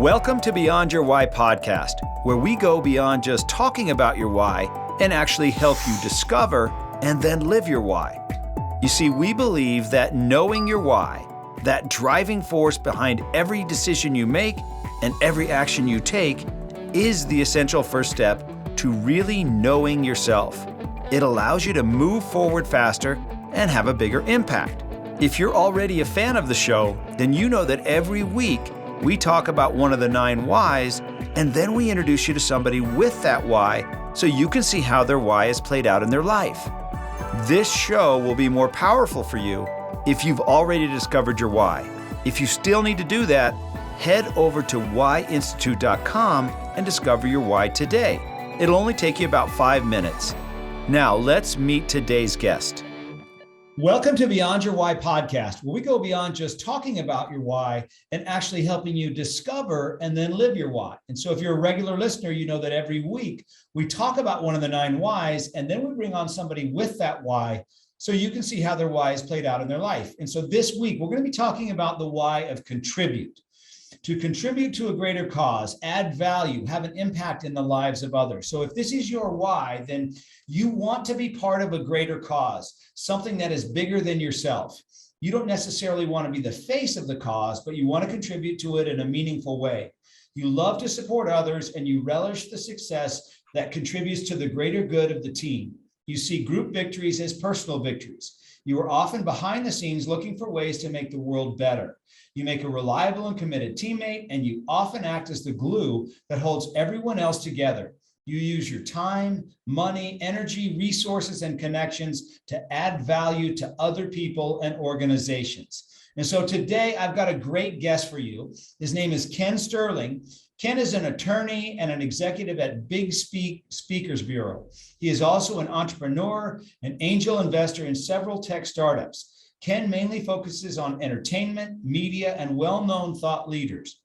Welcome to Beyond Your Why podcast, where we go beyond just talking about your why and actually help you discover and then live your why. You see, we believe that knowing your why, that driving force behind every decision you make and every action you take, is the essential first step to really knowing yourself. It allows you to move forward faster and have a bigger impact. If you're already a fan of the show, then you know that every week we talk about one of the 9 whys, and then we introduce you to somebody with that why so you can see how their why is played out in their life. This show will be more powerful for you if you've already discovered your why. If you still need to do that, head over to whyinstitute.com and discover your why today. It'll only take you about 5 minutes. Now, let's meet today's guest. Welcome to Beyond Your Why podcast, where we go beyond just talking about your why and actually helping you discover and then live your why. And so if you're a regular listener, you know that every week we talk about one of the 9 whys, and then we bring on somebody with that why so you can see how their why is played out in their life. And so this week, we're going to be talking about the why of contribute. To contribute to a greater cause, add value, have an impact in the lives of others. So if this is your why, then you want to be part of a greater cause, something that is bigger than yourself. You don't necessarily want to be the face of the cause, but you want to contribute to it in a meaningful way. You love to support others, and you relish the success that contributes to the greater good of the team. You see group victories as personal victories. You are often behind the scenes looking for ways to make the world better. You make a reliable and committed teammate, and you often act as the glue that holds everyone else together. You use your time, money, energy, resources, and connections to add value to other people and organizations. And so today I've got a great guest for you. His name is Ken Sterling. Ken is an attorney and an executive at BigSpeak Speakers Bureau. He is also an entrepreneur, an angel investor in several tech startups. Ken mainly focuses on entertainment, media, and well-known thought leaders.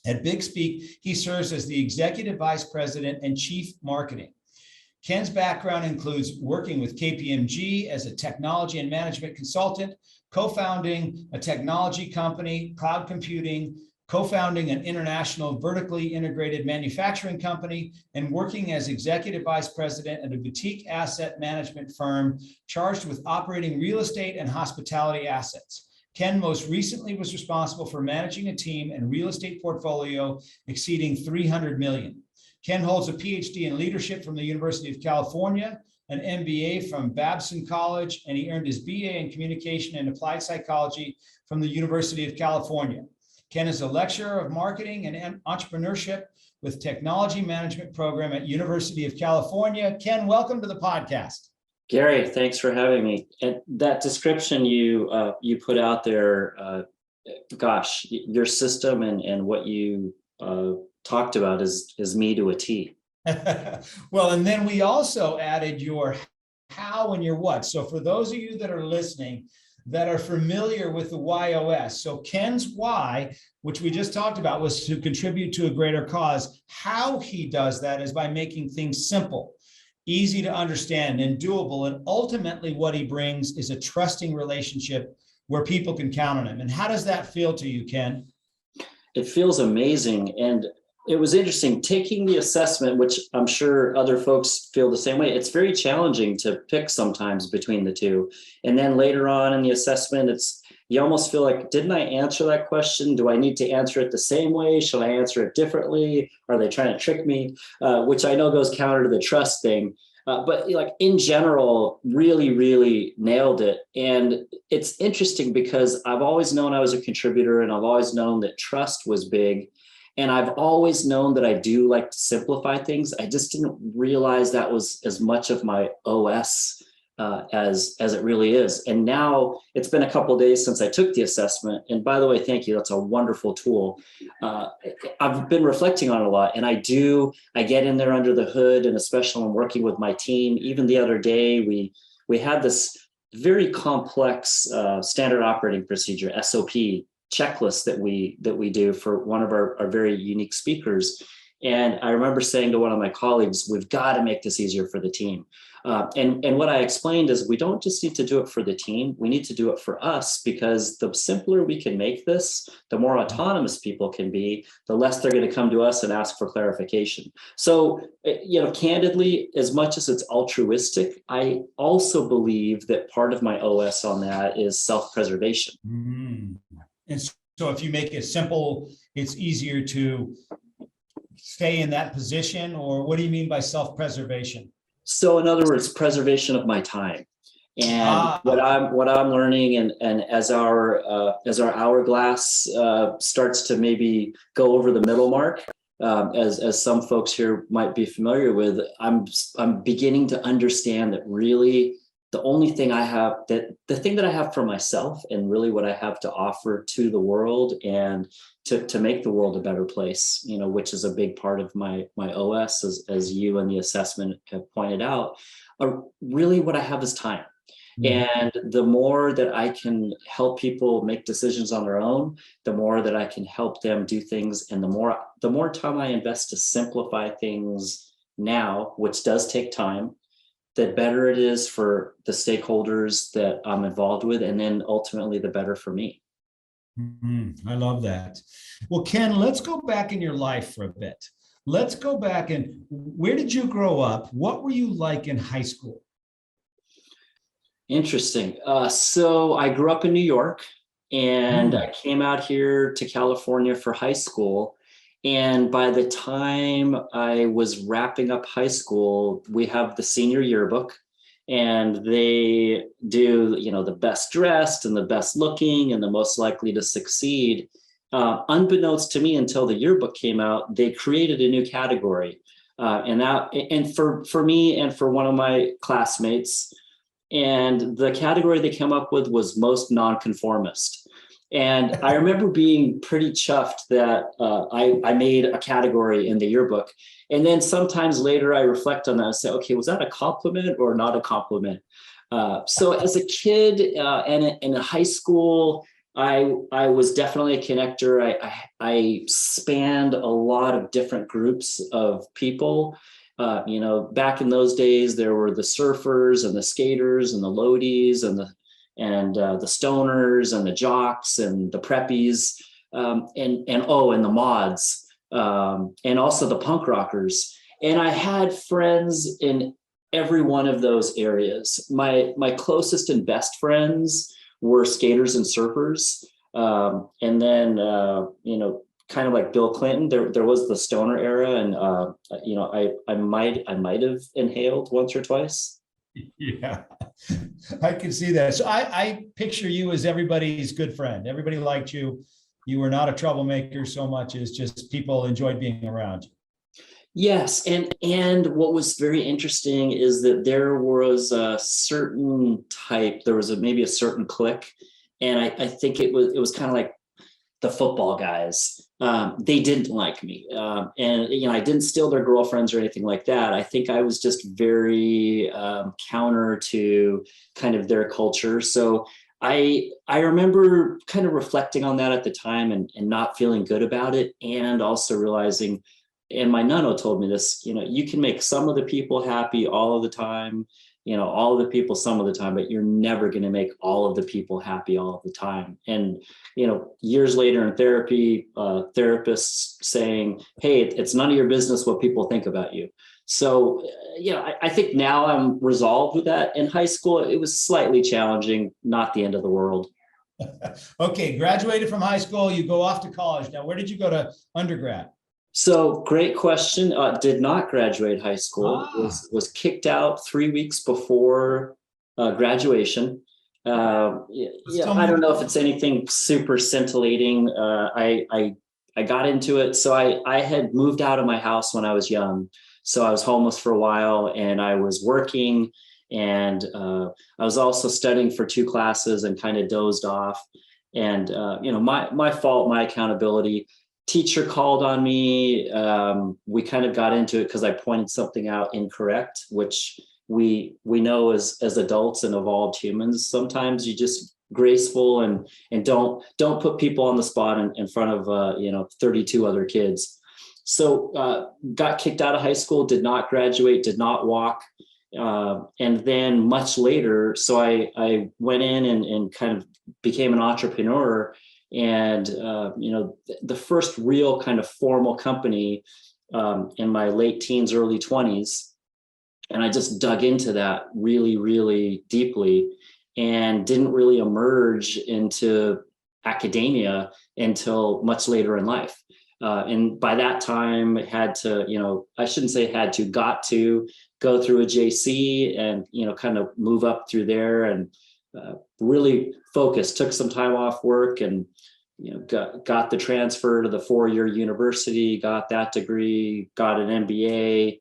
At BigSpeak, he serves as the Executive Vice President and Chief Marketing. Ken's background includes working with KPMG as a technology and management consultant, co-founding a technology company, cloud computing, co-founding an international vertically integrated manufacturing company, and working as executive vice president at a boutique asset management firm charged with operating real estate and hospitality assets. Ken most recently was responsible for managing a team and real estate portfolio exceeding $300 million. Ken holds a PhD in leadership from the University of California, an MBA from Babson College, and he earned his BA in communication and applied psychology from the University of California. Ken is a lecturer of marketing and entrepreneurship with technology management program at University of California. Ken, welcome to the podcast. Gary, thanks for having me. And that description you put out there, gosh, your system and what you talked about is me to a T. Well, and then we also added your how and your what. So for those of you that are listening, that are familiar with the YOS. So Ken's why, which we just talked about, was to contribute to a greater cause. How he does that is by making things simple, easy to understand, and doable. And ultimately what he brings is a trusting relationship where people can count on him. And how does that feel to you, Ken? It feels amazing. And it was interesting taking the assessment, which I'm sure other folks feel the same way. It's very challenging to pick sometimes between the two. And then later on in the assessment, you almost feel like, didn't I answer that question? Do I need to answer it the same way? Should I answer it differently? Are they trying to trick me? Which I know goes counter to the trust thing. But like in general, really, really nailed it. And it's interesting because I've always known I was a contributor, and I've always known that trust was big. And I've always known that I do like to simplify things. I just didn't realize that was as much of my OS as it really is. And now it's been a couple of days since I took the assessment. And by the way, thank you. That's a wonderful tool. I've been reflecting on it a lot, and I get in there under the hood, and especially when working with my team. Even the other day, we had this very complex standard operating procedure, SOP, checklist that we do for one of our very unique speakers. And I remember saying to one of my colleagues, we've got to make this easier for the team. And what I explained is we don't just need to do it for the team. We need to do it for us, because the simpler we can make this, the more autonomous people can be, the less they're going to come to us and ask for clarification. So, candidly, as much as it's altruistic, I also believe that part of my OS on that is self-preservation. Mm. And so if you make it simple, it's easier to stay in that position, or what do you mean by self-preservation? So in other words, preservation of my time. And what I'm learning, and as our hourglass starts to maybe go over the middle mark, as some folks here might be familiar with, I'm beginning to understand that really the only thing I have, that the thing that I have for myself, and really what I have to offer to the world and to make the world a better place, which is a big part of my OS, as you and the assessment have pointed out, really what I have is time. And the more that I can help people make decisions on their own, the more that I can help them do things, and the more time I invest to simplify things now, which does take time, the better it is for the stakeholders that I'm involved with, and then ultimately the better for me. I love that. Well, Ken, let's go back in your life for a bit. Let's go back, and where did you grow up? What were you like in high school? Interesting. So I grew up in New York, and I came out here to California for high school. And by the time I was wrapping up high school, we have the senior yearbook, and they do, the best dressed and the best looking and the most likely to succeed. Unbeknownst to me, until the yearbook came out, they created a new category. And for me and for one of my classmates, and the category they came up with was most nonconformist. And I remember being pretty chuffed that I made a category in the yearbook. And then sometimes later I reflect on that and say, okay, was that a compliment or not a compliment? So as a kid and in high school, I was definitely a connector. I spanned a lot of different groups of people. Back in those days, there were the surfers and the skaters and the loadies and the stoners and the jocks and the preppies, and the mods, and also the punk rockers. And I had friends in every one of those areas. My closest and best friends were skaters and surfers. And then, kind of like Bill Clinton, there was the stoner era, and I might have inhaled once or twice. Yeah, I can see that. So I picture you as everybody's good friend. Everybody liked you. You were not a troublemaker so much as just people enjoyed being around you. Yes, and what was very interesting is that there was a certain type. There was maybe a certain clique, and I think it was kind of like the football guys. They didn't like me, and I didn't steal their girlfriends or anything like that. I think I was just very counter to kind of their culture. So I remember kind of reflecting on that at the time, and not feeling good about it, and also realizing, and my nano told me this, you can make some of the people happy all of the time, all of the people some of the time, but you're never going to make all of the people happy all of the time. And, years later in therapy, therapists saying, hey, it's none of your business what people think about you. So, I think now I'm resolved with that. In high school, it was slightly challenging, not the end of the world. Okay, graduated from high school, you go off to college. Now, where did you go to undergrad? So great question. Did not graduate high school. Was kicked out 3 weeks before graduation. I don't know if it's anything super scintillating. I got into it. So I had moved out of my house when I was young. So I was homeless for a while, and I was working, and I was also studying for 2 classes and kind of dozed off. And my fault, my accountability. Teacher called on me. We kind of got into it because I pointed something out incorrect, which we know as adults and evolved humans, sometimes you just graceful and don't put people on the spot in front of 32 other kids. So got kicked out of high school, did not graduate, did not walk. And then much later, so I went in and kind of became an entrepreneur. And, the first real kind of formal company in my late teens, early 20s. And I just dug into that really, really deeply and didn't really emerge into academia until much later in life. And by that time, had to, I shouldn't say had to, got to go through a JC and, kind of move up through there and really focused, took some time off work and, got the transfer to the 4-year university, got that degree, got an MBA,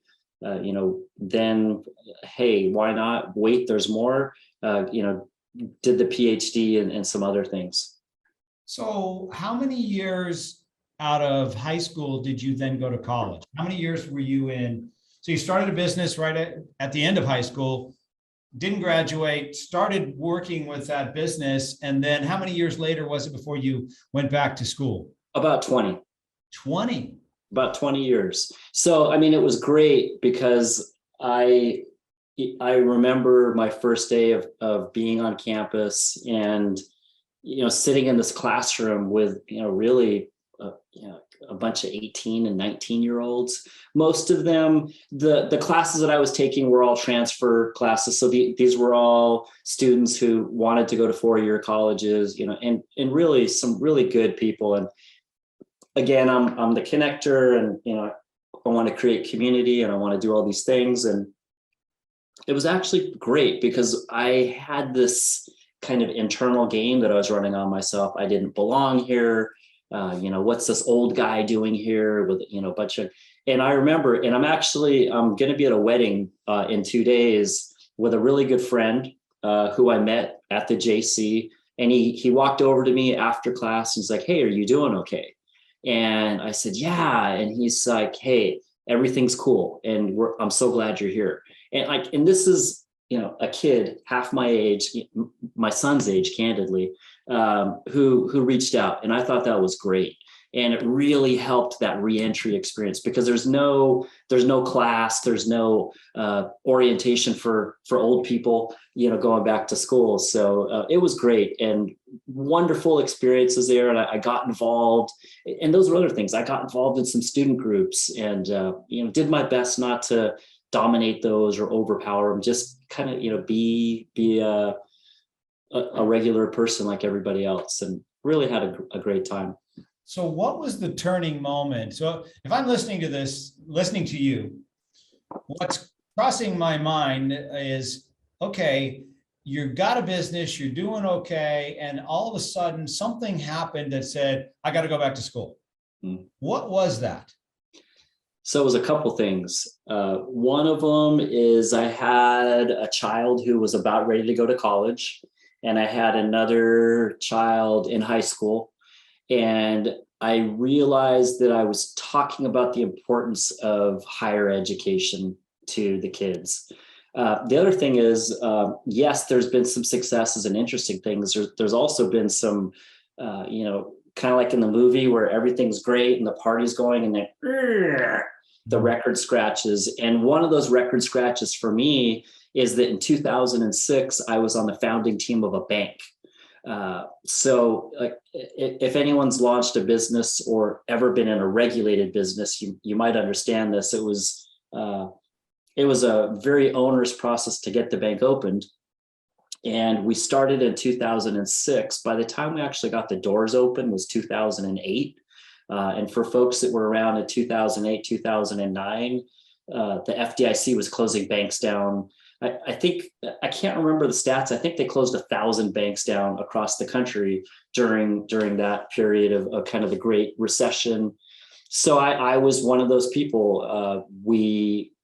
then, hey, why not wait? There's more, did the PhD and some other things. So how many years out of high school did you then go to college? How many years were you in? So you started a business right at the end of high school, didn't graduate, started working with that business. And then how many years later was it before you went back to school? About 20. 20. About 20 years. So, it was great because I remember my first day of being on campus and, sitting in this classroom with, really, a bunch of 18 and 19-year-olds. Most of them, the classes that I was taking were all transfer classes. So these were all students who wanted to go to 4-year colleges, and really some really good people. And again, I'm the connector and, I want to create community and I want to do all these things. And it was actually great because I had this kind of internal game that I was running on myself. I didn't belong here. What's this old guy doing here with, a bunch of, and I remember, and I'm going to be at a wedding in 2 days with a really good friend who I met at the JC. And he walked over to me after class and he's like, "Hey, are you doing okay?" And I said, "Yeah." And he's like, "Hey, everything's cool. And I'm so glad you're here." And this is, a kid half my age, my son's age, candidly, who reached out. And I thought that was great. And it really helped that reentry experience because there's no class, there's no orientation for old people, going back to school. So it was great and wonderful experiences there. And I got involved, and those were other things. I got involved in some student groups and, did my best not to dominate those or overpower them, just kind of, be a regular person like everybody else, and really had a great time. So what was the turning moment? So if I'm listening to you, what's crossing my mind is, okay, you've got a business, you're doing okay. And all of a sudden something happened that said, I got to go back to school. What was that? So it was a couple things. One of them is I had a child who was about ready to go to college, and I had another child in high school. And I realized that I was talking about the importance of higher education to the kids. The other thing is, yes, there's been some successes and interesting things. There's also been some, kind of like in the movie where everything's great and the party's going and then the record scratches. And one of those record scratches for me is that in 2006, I was on the founding team of a bank. So if anyone's launched a business or ever been in a regulated business, you might understand this. It was a very onerous process to get the bank opened. And we started in 2006. By the time we actually got the doors open was 2008. And for folks that were around in 2008, 2009, the FDIC was closing banks down. I think, I can't remember the stats. I think they closed 1,000 banks down across the country during that period of kind of the Great Recession. So I was one of those people.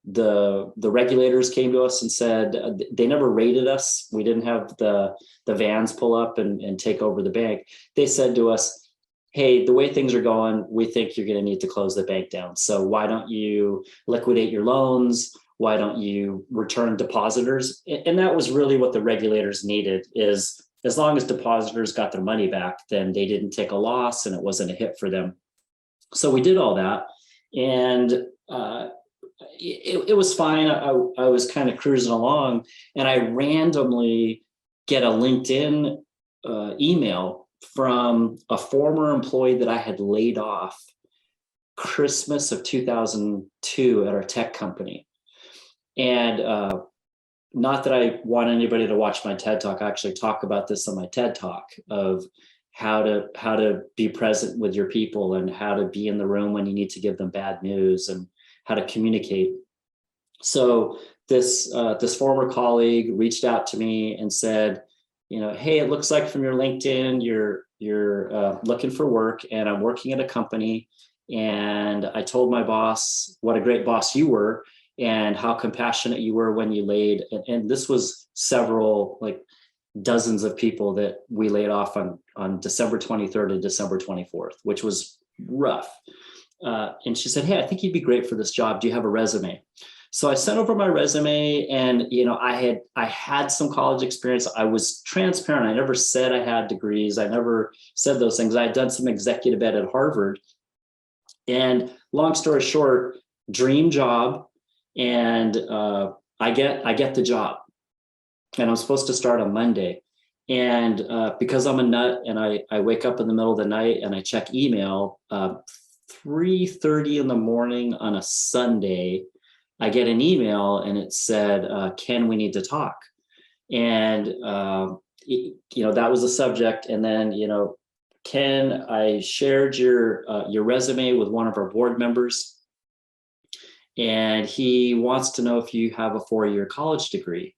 The regulators came to us and said they never raided us. We didn't have the vans pull up and take over the bank. They said to us, "Hey, the way things are going, we think you're going to need to close the bank down. So why don't you liquidate your loans? Why don't you return depositors?" And that was really what the regulators needed, is as long as depositors got their money back, then they didn't take a loss and it wasn't a hit for them. So we did all that. And it was fine. I was kind of cruising along, and I randomly get a LinkedIn email from a former employee that I had laid off Christmas of 2002 at our tech company. And not that I want anybody to watch my TED Talk. I actually talk about this on my TED Talk of how to be present with your people and how to be in the room when you need to give them bad news and how to communicate. So this former colleague reached out to me and said, hey, it looks like from your LinkedIn, you're looking for work, and I'm working at a company. And I told my boss what a great boss you were and how compassionate you were when you laid. And this was several, like dozens of people that we laid off on December 23rd and December 24th, which was rough. And she said, hey, I think you'd be great for this job. Do you have a resume? So I sent over my resume, and I had some college experience. I was transparent. I never said I had degrees. I never said those things. I had done some executive ed at Harvard. And long story short, dream job, and I get the job, and I'm supposed to start on Monday. And because I'm a nut, and I wake up in the middle of the night and I check email, 3:30 in the morning on a Sunday, I get an email, and it said, Ken, we need to talk. And that was the subject. And then Ken, I shared your resume with one of our board members, and he wants to know if you have a 4-year college degree.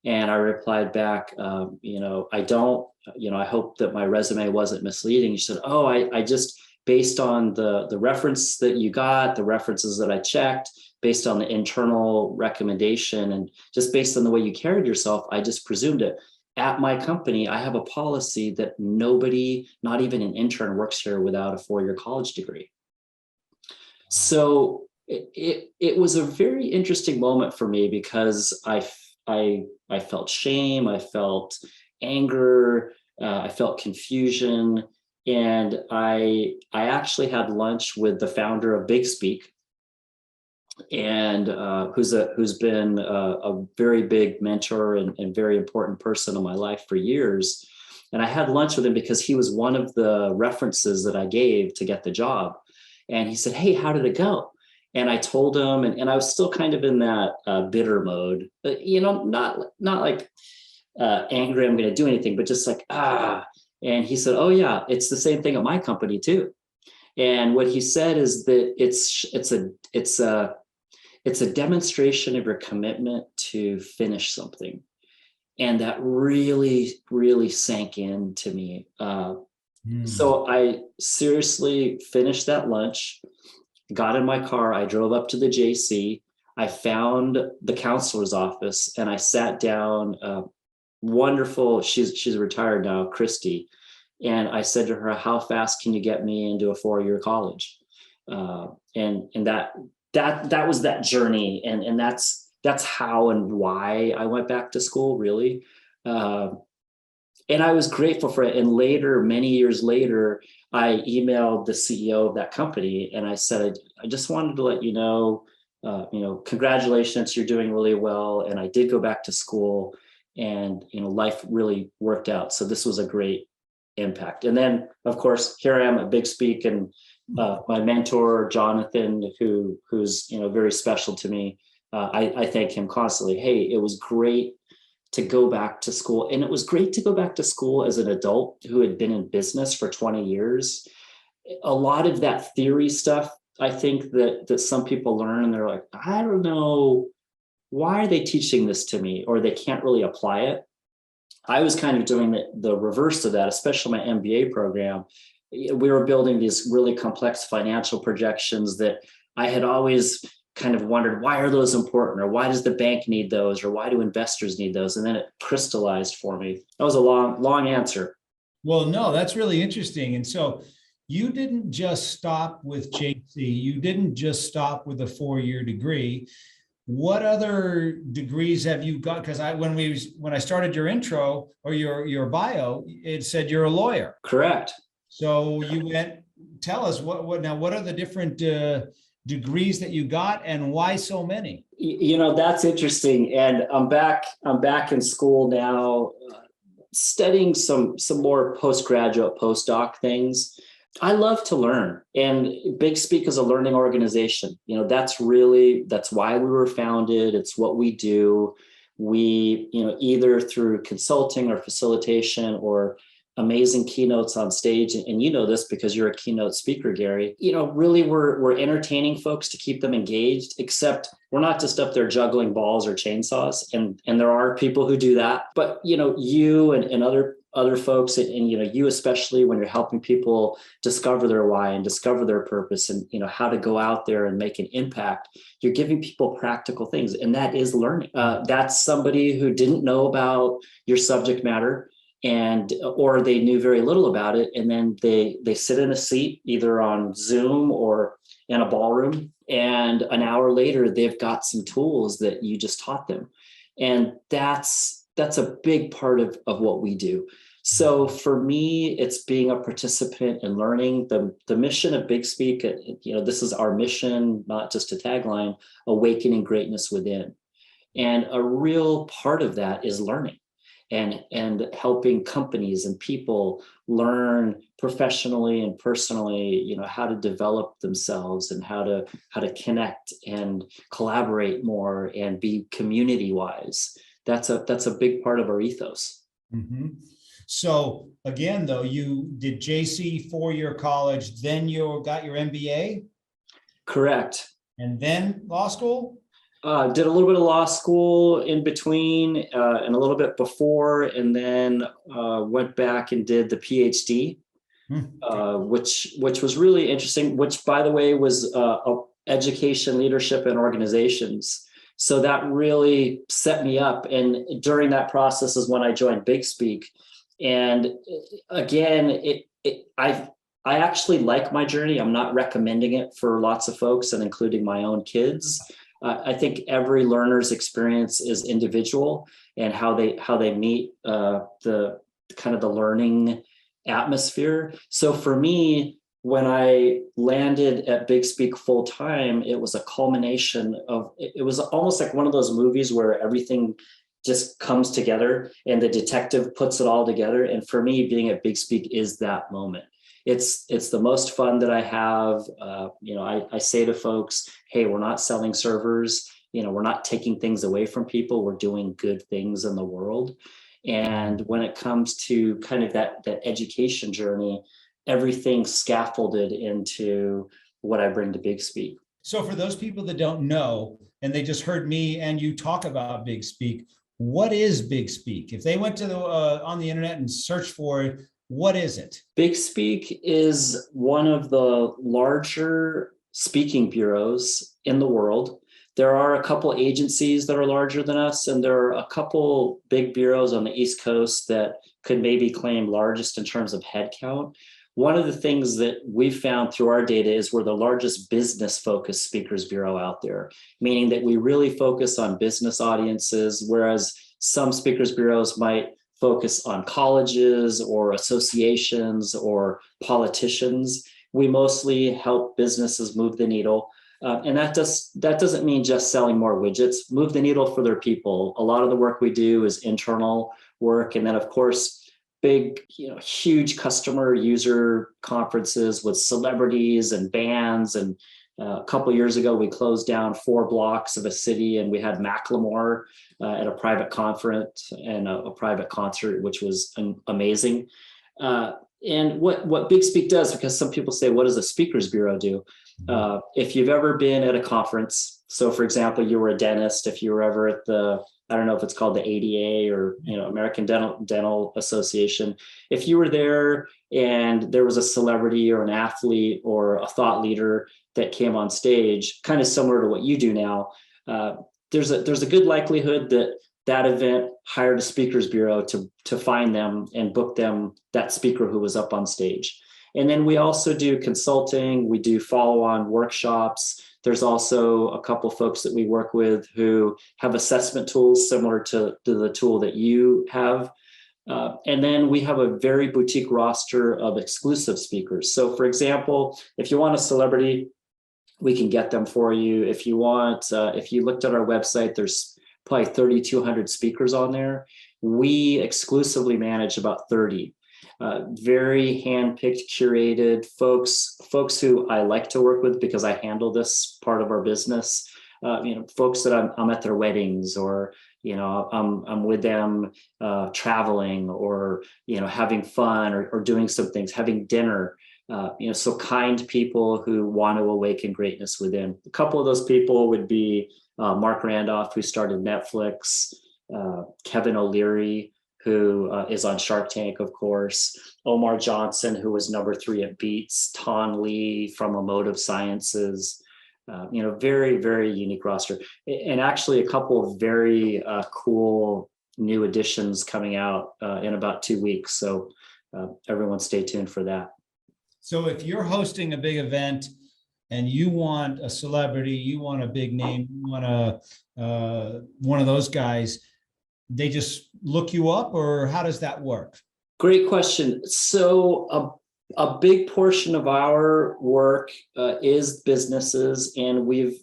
And I replied back, I don't. I hope that my resume wasn't misleading. He said, oh, I just, based on the reference that you got, the references that I checked, based on the internal recommendation, and just based on the way you carried yourself, I just presumed it. At my company, I have a policy that nobody, not even an intern, works here without a 4-year college degree. So it was a very interesting moment for me, because I felt shame, I felt anger, I felt confusion, and I actually had lunch with the founder of BigSpeak, and who's been a very big mentor and very important person in my life for years. And I had lunch with him because he was one of the references that I gave to get the job. And he said, hey, how did it go? And I told him, and I was still kind of in that bitter mode, not like angry, I'm going to do anything, but just like, And he said, oh yeah, it's the same thing at my company too. And what he said is that it's a demonstration of your commitment to finish something. And that really, really sank into me. So I seriously finished that lunch, got in my car, I drove up to the JC, I found the counselor's office, and I sat down, wonderful, she's retired now, Christy. And I said to her, how fast can you get me into a 4-year college? And that was that journey. And that's how and why I went back to school, really. And I was grateful for it. And later, many years later, I emailed the CEO of that company, and I said, I just wanted to let you know, congratulations, you're doing really well. And I did go back to school, and life really worked out. So this was a great impact. And then, of course, here I am at BigSpeak, and my mentor, Jonathan, who's very special to me. I thank him constantly. Hey, it was great to go back to school. And it was great to go back to school as an adult who had been in business for 20 years. A lot of that theory stuff, I think that some people learn, and they're like, I don't know, why are they teaching this to me? Or they can't really apply it. I was kind of doing the reverse of that, especially my MBA program. We were building these really complex financial projections that I had always kind of wondered, why are those important? Or why does the bank need those? Or why do investors need those? And then it crystallized for me. That was a long answer. Well, no, that's really interesting. And so you didn't just stop with JC. You didn't just stop with a 4-year degree. What other degrees have you got? Because when I started your intro or your bio, it said you're a lawyer. Correct. So you tell us what are the different degrees that you got, and why so many? That's interesting. And I'm back in school now, studying some more postgraduate, postdoc things. I love to learn, and BigSpeak is a learning organization. That's why we were founded. It's what we do. We, either through consulting or facilitation or amazing keynotes on stage, and you know this because you're a keynote speaker, Gary, really we're entertaining folks to keep them engaged, except we're not just up there juggling balls or chainsaws, and there are people who do that, but you and other folks, and you especially, when you're helping people discover their why and discover their purpose, and how to go out there and make an impact, you're giving people practical things, and that is learning. That's somebody who didn't know about your subject matter, or they knew very little about it, and then they sit in a seat either on Zoom or in a ballroom, and an hour later they've got some tools that you just taught them, and that's a big part of what we do. So for me, it's being a participant in learning. The mission of BigSpeak, this is our mission, not just a tagline: awakening greatness within, and a real part of that is learning. And helping companies and people learn professionally and personally, how to develop themselves and how to connect and collaborate more and be community wise. That's a big part of our ethos. Mm-hmm. So again, though, you did JC, 4-year college, then you got your MBA? Correct. And then law school? Did a little bit of law school in between, and a little bit before, and then went back and did the PhD, which was really interesting, which, by the way, was education, leadership, and organizations. So that really set me up. And during that process is when I joined BigSpeak. And again, I actually like my journey. I'm not recommending it for lots of folks, and including my own kids. I think every learner's experience is individual, and how they meet the kind of the learning atmosphere. So for me, when I landed at BigSpeak full time, it was a culmination of, it was almost like one of those movies where everything just comes together and the detective puts it all together. And for me, being at BigSpeak is that moment. It's the most fun that I have. I say to folks, hey, we're not selling servers. We're not taking things away from people. We're doing good things in the world. And when it comes to kind of that education journey, everything's scaffolded into what I bring to BigSpeak. So for those people that don't know, and they just heard me and you talk about BigSpeak, what is BigSpeak? If they went to on the internet and searched for it, what is it? BigSpeak is one of the larger speaking bureaus in the world. There are a couple agencies that are larger than us, and there are a couple big bureaus on the East Coast that could maybe claim largest in terms of headcount. One of the things that we've found through our data is we're the largest business-focused speakers bureau out there, meaning that we really focus on business audiences, whereas some speakers bureaus might focus on colleges or associations or politicians. We mostly help businesses move the needle. And that doesn't mean just selling more widgets. Move the needle for their people. A lot of the work we do is internal work. And then, of course, big, huge customer user conferences with celebrities and bands. And a couple of years ago, we closed down 4 blocks of a city, and we had Macklemore at a private conference and a private concert, which was amazing. And what BigSpeak does, because some people say, what does a speakers bureau do? If you've ever been at a conference, so for example, you were a dentist, if you were ever at I don't know if it's called the ADA or American Dental Association, if you were there and there was a celebrity or an athlete or a thought leader that came on stage, kind of similar to what you do now, there's a good likelihood that event hired a speakers bureau to find them and book them that speaker who was up on stage. And then we also do consulting. We do follow-on workshops. There's also a couple folks that we work with who have assessment tools similar to the tool that you have. And then we have a very boutique roster of exclusive speakers. So for example, if you want a celebrity we can get them for you. If you want, if you looked at our website, there's probably 3,200 speakers on there. We exclusively manage about 30. Very handpicked, curated folks who I like to work with because I handle this part of our business. Folks that I'm at their weddings, or I'm with them traveling, or having fun, or doing some things, having dinner. So kind people who want to awaken greatness within. A couple of those people would be Mark Randolph, who started Netflix, Kevin O'Leary, who is on Shark Tank, of course, Omar Johnson, who was number 3 at Beats, Ton Lee from Emotive Sciences, very, very unique roster. And actually a couple of very cool new additions coming out in about 2 weeks. So everyone stay tuned for that. So if you're hosting a big event and you want a celebrity, you want a big name, you want one of those guys, they just look you up, or how does that work? Great question. So a big portion of our work is businesses, and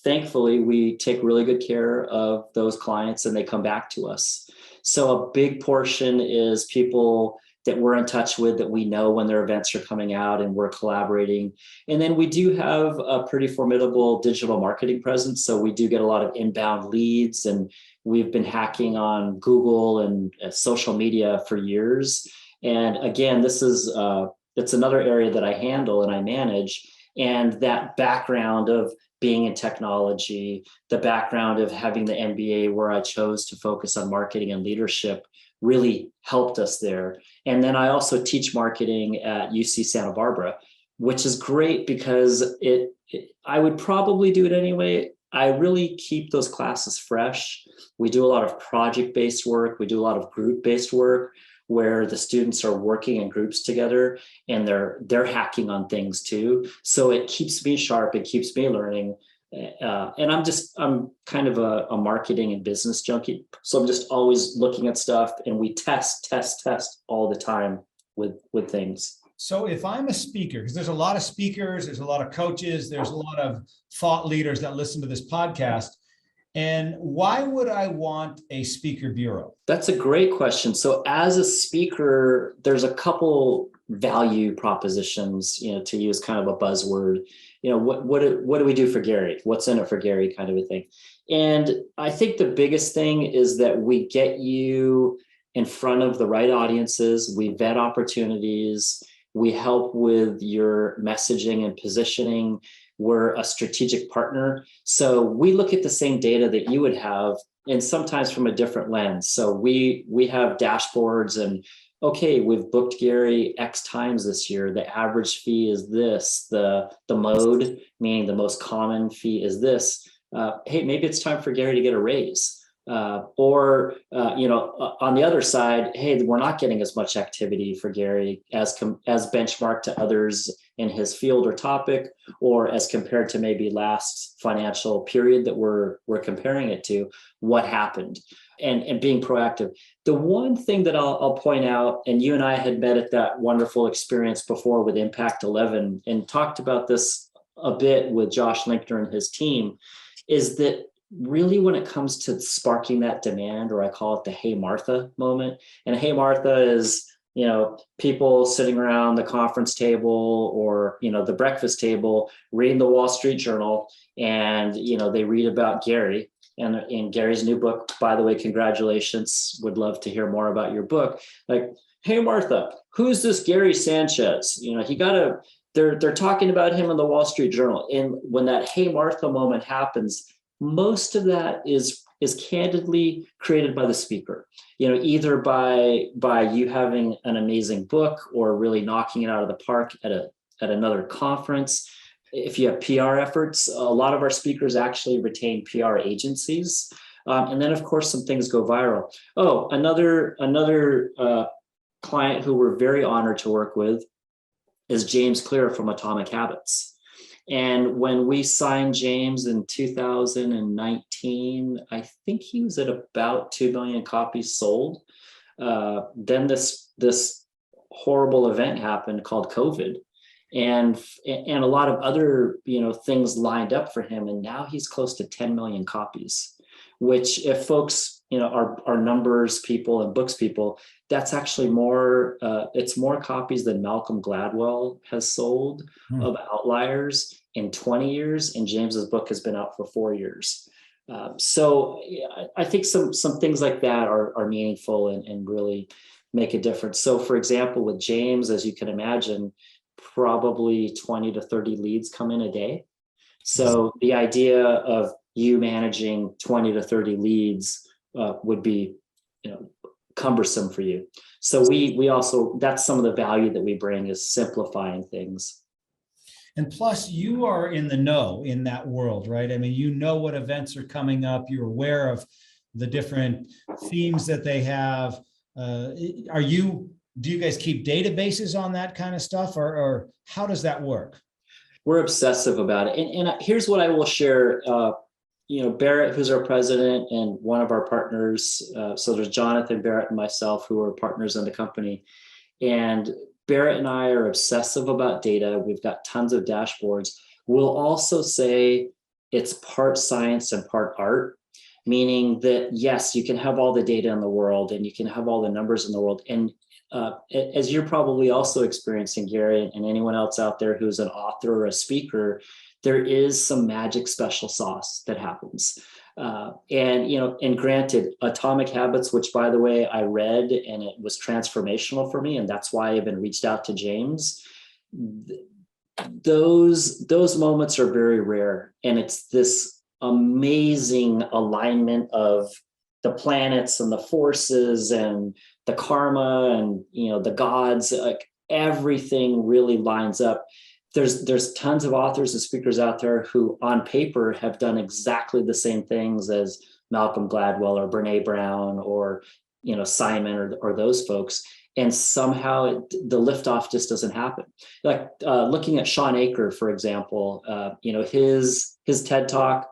thankfully we take really good care of those clients and they come back to us. So a big portion is people that we're in touch with, that we know when their events are coming out and we're collaborating. And then we do have a pretty formidable digital marketing presence. So we do get a lot of inbound leads, and we've been hacking on Google and social media for years. And again, it's another area that I handle and I manage. And that background of being in technology, the background of having the MBA where I chose to focus on marketing and leadership, really helped us there. And then I also teach marketing at UC Santa Barbara, which is great because I would probably do it anyway. I really keep those classes fresh. We do a lot of project-based work. We do a lot of group-based work where the students are working in groups together and they're hacking on things too. So it keeps me sharp. It keeps me learning. And I'm kind of a marketing and business junkie. So I'm just always looking at stuff, and we test all the time with things. So if I'm a speaker, because there's a lot of speakers, there's a lot of coaches, there's a lot of thought leaders that listen to this podcast. And why would I want a speaker bureau? That's a great question. So as a speaker, there's a couple value propositions, to use kind of a buzzword. What do we do for Gary? What's in it for Gary, kind of a thing. And I think the biggest thing is that we get you in front of the right audiences. We vet opportunities. We help with your messaging and positioning. We're a strategic partner. So we look at the same data that you would have, and sometimes from a different lens. So we have dashboards, and okay, we've booked Gary X times this year. The average fee is this. The mode, meaning the most common fee, is this. Hey, maybe it's time for Gary to get a raise. Or on the other side, hey, we're not getting as much activity for Gary as benchmarked to others in his field or topic, or as compared to maybe last financial period that we're comparing it to. What happened? And being proactive. The one thing that I'll point out, and you and I had met at that wonderful experience before with Impact 11 and talked about this a bit with Josh Linkner and his team, is that really when it comes to sparking that demand, or I call it the Hey Martha moment. And Hey Martha is, people sitting around the conference table or, the breakfast table, reading the Wall Street Journal, and, they read about Gary and in Gary's new book. By the way, congratulations. Would love to hear more about your book. Like, hey, Martha, who's this Gary Sanchez? They're talking about him in the Wall Street Journal. And when that Hey Martha moment happens, most of that is candidly created by the speaker, either by you having an amazing book or really knocking it out of the park at another conference. If you have PR efforts, a lot of our speakers actually retain PR agencies. And then of course, some things go viral. Oh, another client who we're very honored to work with is James Clear from Atomic Habits. And when we signed James in 2019, I think he was at about 2 million copies sold. Then this horrible event happened called COVID. and a lot of other, things lined up for him. And now he's close to 10 million copies, which if folks, are numbers people and books people, that's actually more, it's more copies than Malcolm Gladwell has sold of Outliers in 20 years. And James's book has been out for 4 years. So I think some things like that are meaningful and really make a difference. So for example, with James, as you can imagine, probably 20 to 30 leads come in a day. So the idea of you managing 20 to 30 leads would be, cumbersome for you. So we also, that's some of the value that we bring, is simplifying things. And plus, you are in the know in that world, right? I mean, you know what events are coming up. You're aware of the different themes that they have. Do you guys keep databases on that kind of stuff, or how does that work? We're obsessive about it. And here's what I will share. Barrett, who's our president and one of our partners. So there's Jonathan, Barrett, and myself, who are partners in the company. And Barrett and I are obsessive about data. We've got tons of dashboards. We'll also say it's part science and part art, meaning that, yes, you can have all the data in the world and you can have all the numbers in the world. And as you're probably also experiencing, Gary, and anyone else out there who's an author or a speaker, there is some magic special sauce that happens. And granted, Atomic Habits, which by the way, I read and it was transformational for me. And that's why I even reached out to James. Those moments are very rare. And it's this amazing alignment of the planets and the forces and the karma and, the gods, like everything really lines up. There's tons of authors and speakers out there who on paper have done exactly the same things as Malcolm Gladwell or Brene Brown or, Simon or those folks. And somehow the liftoff just doesn't happen. Like looking at Sean Aker, for example, his TED Talk,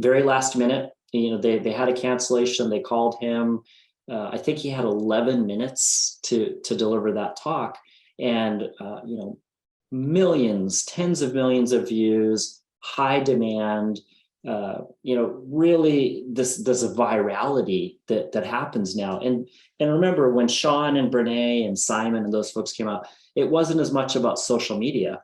very last minute, they had a cancellation. They called him. I think he had 11 minutes to deliver that talk. And, millions, tens of millions of views, high demand, really this virality that happens now. And remember, when Sean and Brene and Simon and those folks came out, it wasn't as much about social media.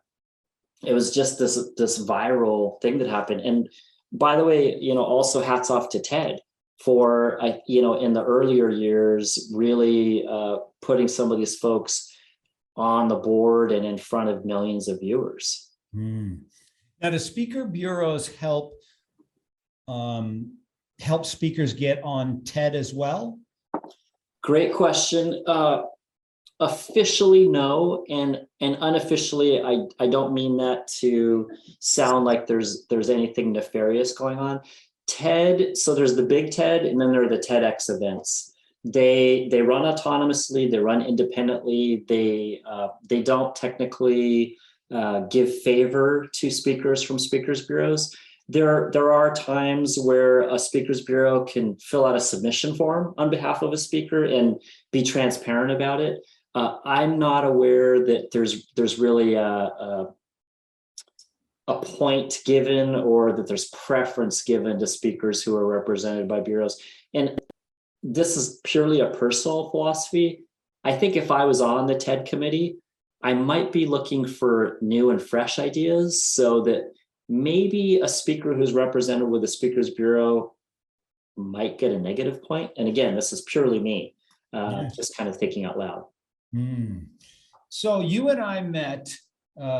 It was just this viral thing that happened. And by the way, also hats off to TED for, in the earlier years, really putting some of these folks on the board and in front of millions of viewers. Now, do speaker bureaus help speakers get on TED as well? Great question. Officially, no, and unofficially, I don't mean that to sound like there's anything nefarious going on. TED, so there's the big TED, and then there are the TEDx events. They run autonomously, they run independently, they don't technically give favor to speakers from speakers bureaus. There are times where a speakers bureau can fill out a submission form on behalf of a speaker and be transparent about it. I'm not aware that there's really a point given or that there's preference given to speakers who are represented by bureaus. And this is purely a personal philosophy. I think if I was on the TED committee, I might be looking for new and fresh ideas so that maybe a speaker who's represented with a speakers bureau might get a negative point. And again, this is purely me, just kind of thinking out loud. So you and I met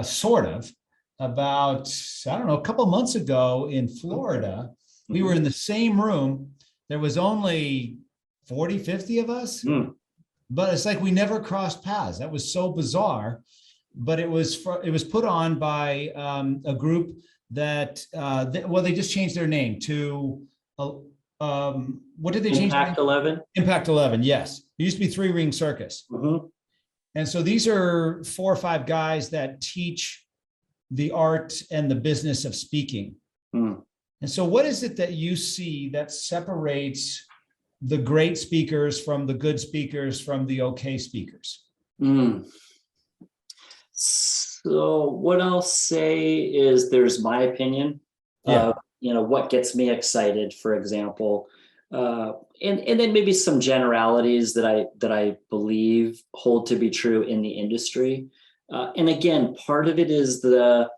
sort of about, I don't know, a couple months ago in Florida. We were in the same room. There was only 40, 50 of us, but it's like we never crossed paths. That was so bizarre. But it was put on by a group that, they just changed their name to, what did they change? Impact 11? Impact 11, yes. It used to be Three Ring Circus. And so these are 4 or 5 guys that teach the art and the business of speaking. And so what is it that you see that separates the great speakers from the good speakers from the okay speakers? So what I'll say is there's my opinion Yeah. of, what gets me excited, for example. And then maybe some generalities that I believe hold to be true in the industry. And again, part of it is the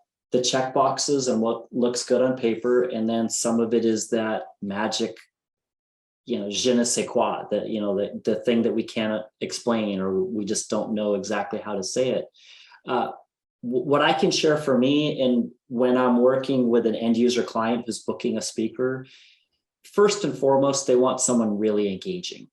check boxes and what looks good on paper. And then some of it is that magic, je ne sais quoi, that, the thing that we cannot explain, or we just don't know exactly how to say it. What I can share for me, and when I'm working with an end user client who's booking a speaker, first and foremost, they want someone really engaging.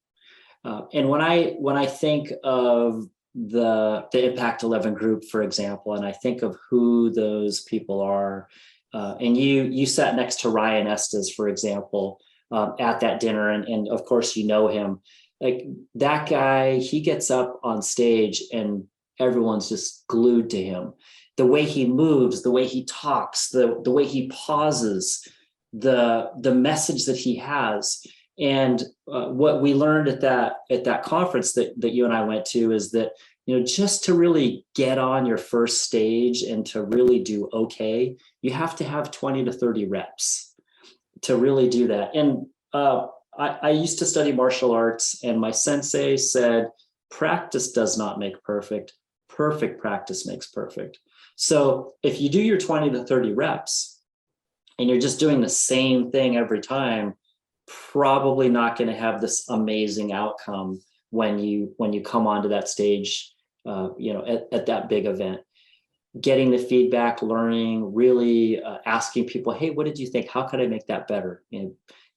And when I think of the Impact 11 group, for example, and I think of who those people are, and you sat next to Ryan Estes, for example, at that dinner, and of course you know him. Like, that guy, he gets up on stage and everyone's just glued to him. The way he moves, the way he talks, the way he pauses, the message that he has. And what we learned at that conference that you and I went to is that, just to really get on your first stage and to really do okay, you have to have 20 to 30 reps to really do that. And I used to study martial arts, and my sensei said, practice does not make perfect. Perfect practice makes perfect. So if you do your 20 to 30 reps and you're just doing the same thing every time, probably not going to have this amazing outcome when you come onto that stage, at that big event. Getting the feedback, learning, really asking people, hey, what did you think? How could I make that better?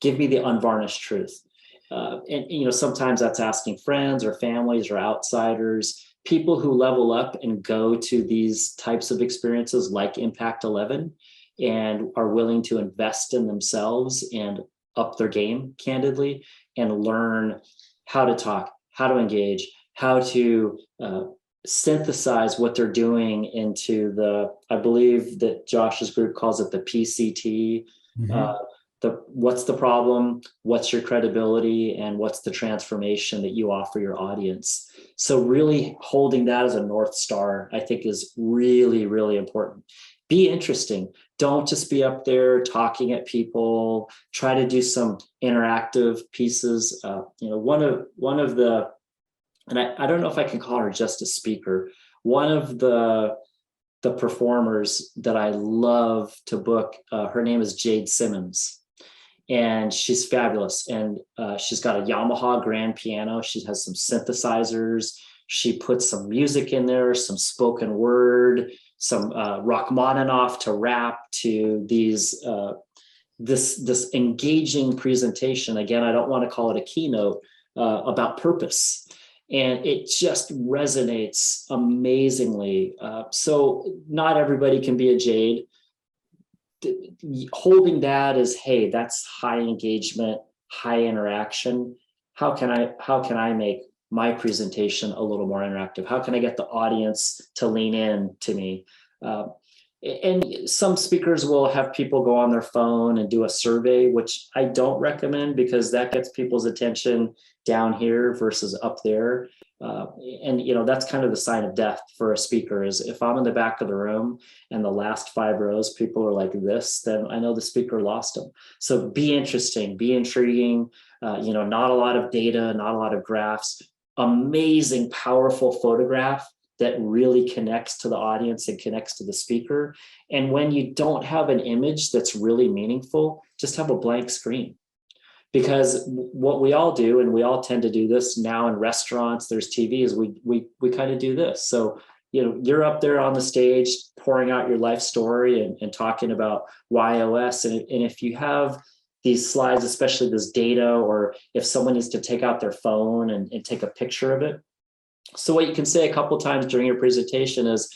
Give me the unvarnished truth. And sometimes that's asking friends or families or outsiders, people who level up and go to these types of experiences like Impact 11 and are willing to invest in themselves and up their game, candidly, and learn how to talk, how to engage, how to synthesize what they're doing into I believe that Josh's group calls it the PCT. Mm-hmm. What's the problem, what's your credibility, and what's the transformation that you offer your audience. So really holding that as a North Star, I think, is really, really important. Be interesting. Don't just be up there talking at people. Try to do some interactive pieces. One of the, and I don't know if I can call her just a speaker, one of the performers that I love to book, her name is Jade Simmons. And she's fabulous. And she's got a Yamaha grand piano. She has some synthesizers. She puts some music in there, some spoken word, some Rachmaninoff to rap, to these this engaging presentation. Again, I don't want to call it a keynote, about purpose. And it just resonates amazingly. So not everybody can be a Jade. Holding that as, hey, that's high engagement, high interaction. How can I make my presentation a little more interactive? How can I get the audience to lean in to me? And some speakers will have people go on their phone and do a survey, which I don't recommend, because that gets people's attention down here versus up there. And that's kind of the sign of death for a speaker, is if I'm in the back of the room and the last 5 rows people are like this, then I know the speaker lost them. So be interesting, be intriguing, not a lot of data, not a lot of graphs, amazing, powerful photograph that really connects to the audience and connects to the speaker. And when you don't have an image that's really meaningful, just have a blank screen. Because what we all do, and we all tend to do this now in restaurants, there's TVs, we kind of do this. So, you're up there on the stage pouring out your life story and talking about YOS. And if you have these slides, especially this data, or if someone needs to take out their phone and take a picture of it. So what you can say a couple times during your presentation is,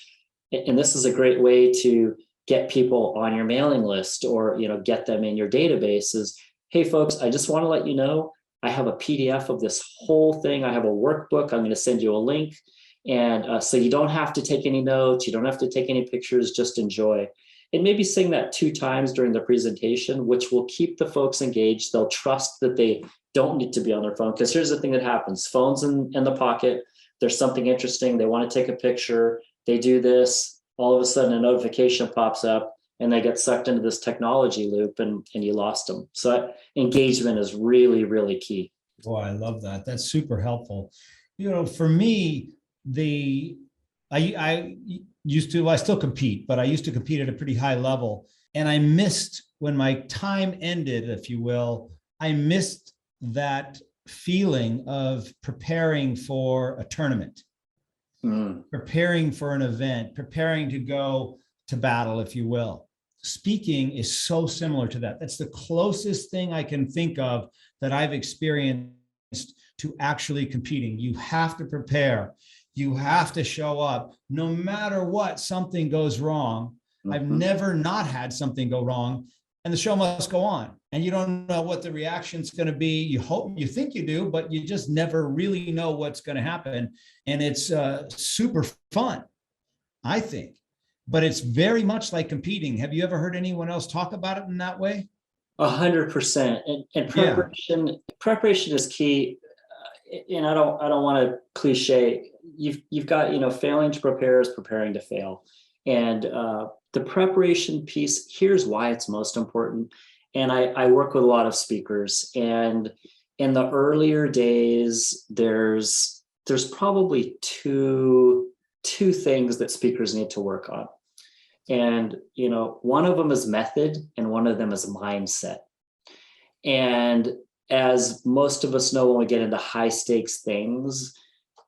and this is a great way to get people on your mailing list, or get them in your database, is, hey folks, I just want to let you know, I have a PDF of this whole thing. I have a workbook. I'm going to send you a link. And so you don't have to take any notes. You don't have to take any pictures, just enjoy. And maybe sing that 2 times during the presentation, which will keep the folks engaged. They'll trust that they don't need to be on their phone. Because here's the thing that happens. Phone's in the pocket. There's something interesting. They want to take a picture. They do this. all of a sudden a notification pops up and they get sucked into this technology loop and you lost them. So engagement is really, really key. Oh, I love that. That's super helpful. For me, I still compete, but I used to compete at a pretty high level. And I missed when my time ended, if you will, I missed that feeling of preparing for a tournament, preparing for an event, preparing to go to battle, if you will. Speaking is so similar to that. That's the closest thing I can think of that I've experienced to actually competing. You have to prepare. You have to show up. No matter what, something goes wrong. I've never not had something go wrong, and the show must go on. And you don't know what the reaction's going to be. You think you do, but you just never really know what's going to happen. And it's super fun, I think. But it's very much like competing. Have you ever heard anyone else talk about it in that way? 100%. And preparation is key. And I don't want to cliche. You've got, failing to prepare is preparing to fail. And the preparation piece, here's why it's most important. And I work with a lot of speakers, and in the earlier days, there's probably two things that speakers need to work on. And, one of them is method and one of them is mindset. And as most of us know, when we get into high stakes things,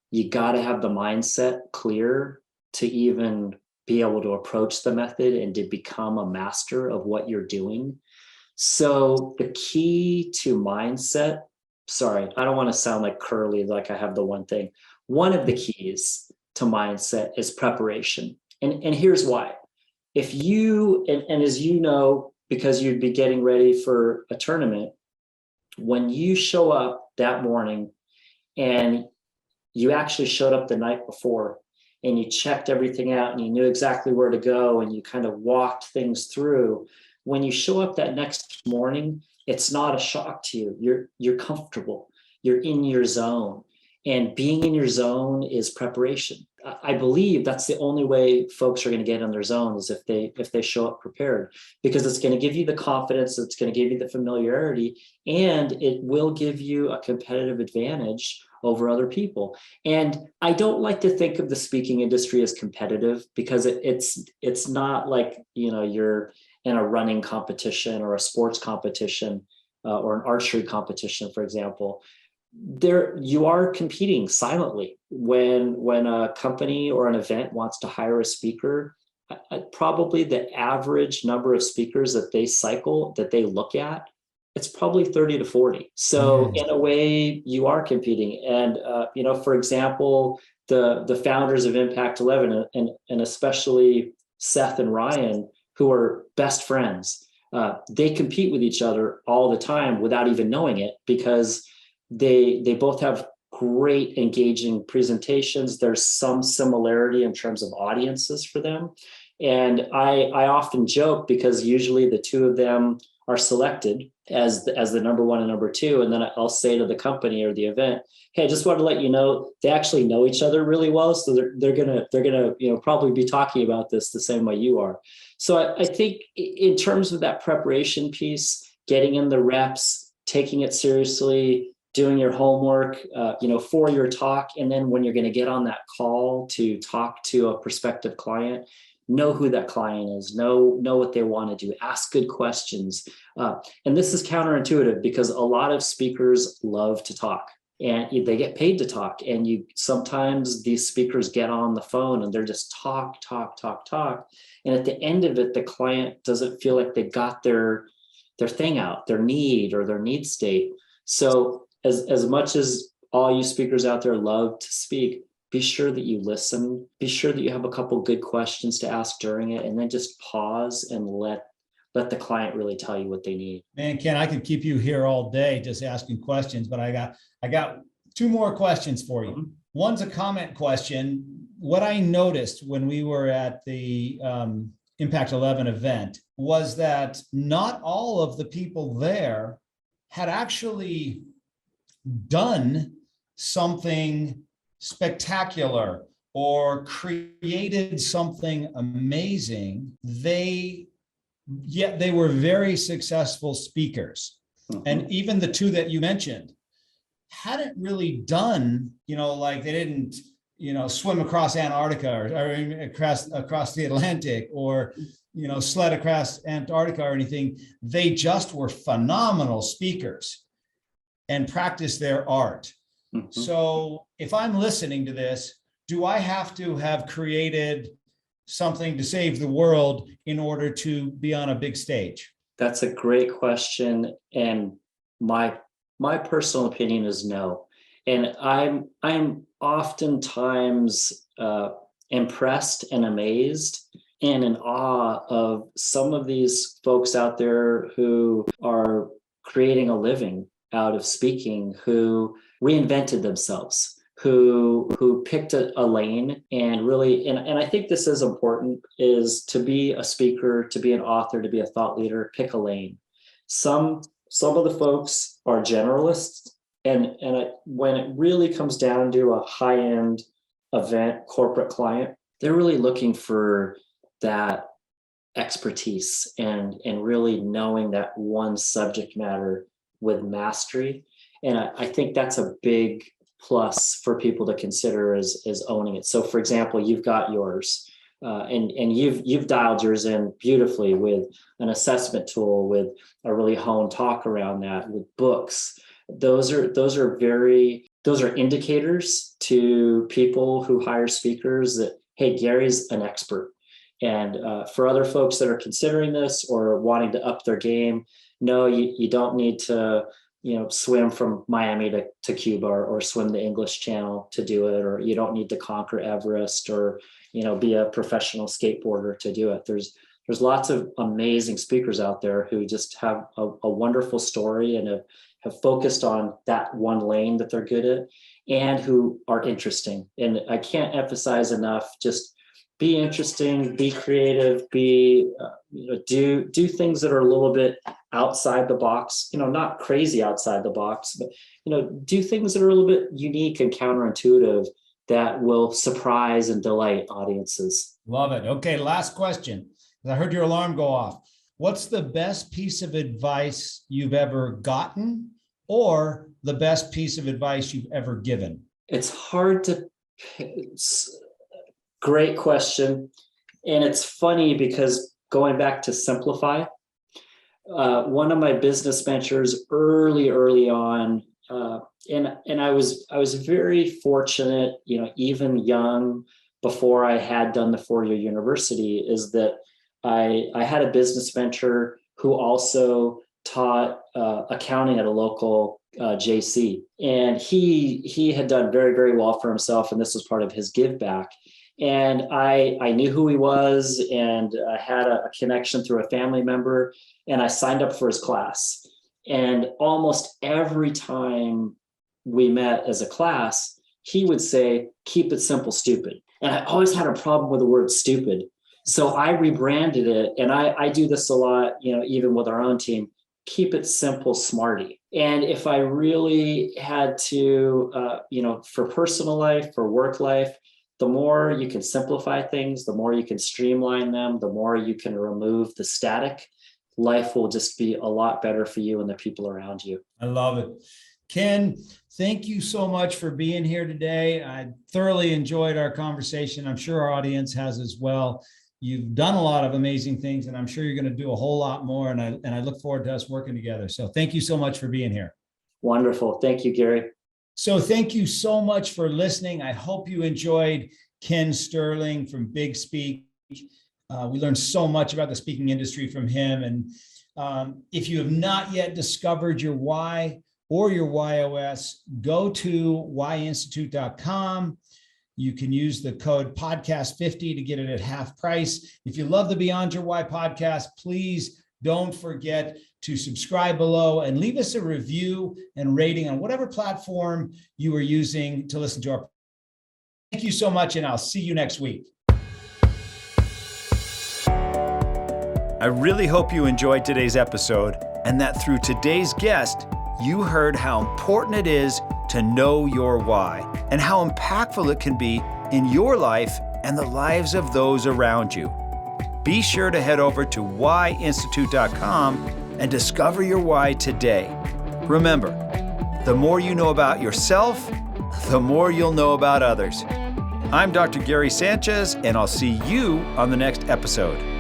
you got to have the mindset clear to even be able to approach the method and to become a master of what you're doing. So the key to mindset, sorry, I don't want to sound like curly, like I have the one thing. One of the keys to mindset is preparation. And here's why. If you, and as you know, because you'd be getting ready for a tournament, when you show up that morning and you actually showed up the night before and you checked everything out and you knew exactly where to go and you kind of walked things through, when you show up that next morning, it's not a shock to you. You're comfortable. You're in your zone. And being in your zone is preparation. I believe that's the only way folks are going to get in their zone is if they show up prepared, because it's going to give you the confidence, it's going to give you the familiarity, and it will give you a competitive advantage over other people. And I don't like to think of the speaking industry as competitive, because it's not like, you're in a running competition or a sports competition or an archery competition, for example. There you are competing silently. When a company or an event wants to hire a speaker, probably the average number of speakers that they look at, it's probably 30 to 40. So in a way, you are competing. And for example, the founders of Impact 11 and especially Seth and Ryan, who are best friends, they compete with each other all the time without even knowing it, because they both have great engaging presentations. There's some similarity in terms of audiences for them. And I often joke, because usually the two of them are selected as the number one and number two. And then I'll say to the company or the event, hey, I just want to let you know, they actually know each other really well. So they're gonna probably be talking about this the same way you are. So I think in terms of that preparation piece, getting in the reps, taking it seriously, doing your homework, for your talk. And then when you're going to get on that call to talk to a prospective client, know who that client is, know what they want to do, ask good questions. And this is counterintuitive, because a lot of speakers love to talk and they get paid to talk. And sometimes these speakers get on the phone and they're just talk. And at the end of it, the client doesn't feel like they got their thing out, their need or their need state. So as much as all you speakers out there love to speak, be sure that you listen, be sure that you have a couple good questions to ask during it, and then just pause and let the client really tell you what they need. Man, Ken, I could keep you here all day just asking questions, but I got two more questions for you. One's a comment question. What I noticed when we were at the Impact 11 event was that not all of the people there had actually done something spectacular or created something amazing, yet they were very successful speakers. Mhm. And even the two that you mentioned hadn't really done, like they didn't, swim across Antarctica or across the Atlantic, or, sled across Antarctica or anything. They just were phenomenal speakers and practiced their art. Mhm. So if I'm listening to this, do I have to have created something to save the world in order to be on a big stage? That's a great question. And my personal opinion is no. And I'm oftentimes impressed and amazed and in awe of some of these folks out there who are creating a living out of speaking, who reinvented themselves, who picked a lane and really, and I think this is important, is to be a speaker, to be an author, to be a thought leader, pick a lane. Some of the folks are generalists, and when it really comes down to a high-end event corporate client, they're really looking for that expertise and really knowing that one subject matter with mastery. And I think that's a big plus for people to consider is owning it. So for example, you've got yours and you've dialed yours in beautifully with an assessment tool, with a really honed talk around that, with books. Those are indicators to people who hire speakers that, hey, Gary's an expert. And for other folks that are considering this or wanting to up their game, no, you don't need to swim from Miami to Cuba or swim the English Channel to do it, or you don't need to conquer Everest or be a professional skateboarder to do it. There's lots of amazing speakers out there who just have a wonderful story and have focused on that one lane that they're good at and who are interesting. And I can't emphasize enough, just be interesting, be creative, do things that are a little bit outside the box, not crazy outside the box, but, do things that are a little bit unique and counterintuitive that will surprise and delight audiences. Love it. Okay, last question. I heard your alarm go off. What's the best piece of advice you've ever gotten, or the best piece of advice you've ever given? It's hard to Great question. And it's funny because going back to simplify, one of my business ventures early on, and I was very fortunate, even young, before I had done the 4-year university, is that I had a business venture who also taught accounting at a local JC, and he had done very, very well for himself, and this was part of his give back. And I knew who he was, and I had a connection through a family member, and I signed up for his class. And almost every time we met as a class, he would say, "Keep it simple, stupid." And I always had a problem with the word stupid. So I rebranded it, and I do this a lot, even with our own team. Keep it simple, smarty. And if I really had to, for personal life, for work life, the more you can simplify things, the more you can streamline them, the more you can remove the static, life will just be a lot better for you and the people around you. I love it. Ken, thank you so much for being here today. I thoroughly enjoyed our conversation. I'm sure our audience has as well. You've done a lot of amazing things, and I'm sure you're going to do a whole lot more. And I look forward to us working together. So thank you so much for being here. Wonderful. Thank you, Gary. So thank you so much for listening. I hope you enjoyed Ken Sterling from BigSpeak. We learned so much about the speaking industry from him. And if you have not yet discovered your why or your YOS, go to whyinstitute.com. You can use the code podcast50 to get it at half price. If you love the Beyond Your Why podcast, please don't forget to subscribe below and leave us a review and rating on whatever platform you are using to listen to our. Thank you so much, and I'll see you next week. I really hope you enjoyed today's episode and that through today's guest, you heard how important it is to know your why and how impactful it can be in your life and the lives of those around you. Be sure to head over to whyinstitute.com and discover your why today. Remember, the more you know about yourself, the more you'll know about others. I'm Dr. Gary Sanchez, and I'll see you on the next episode.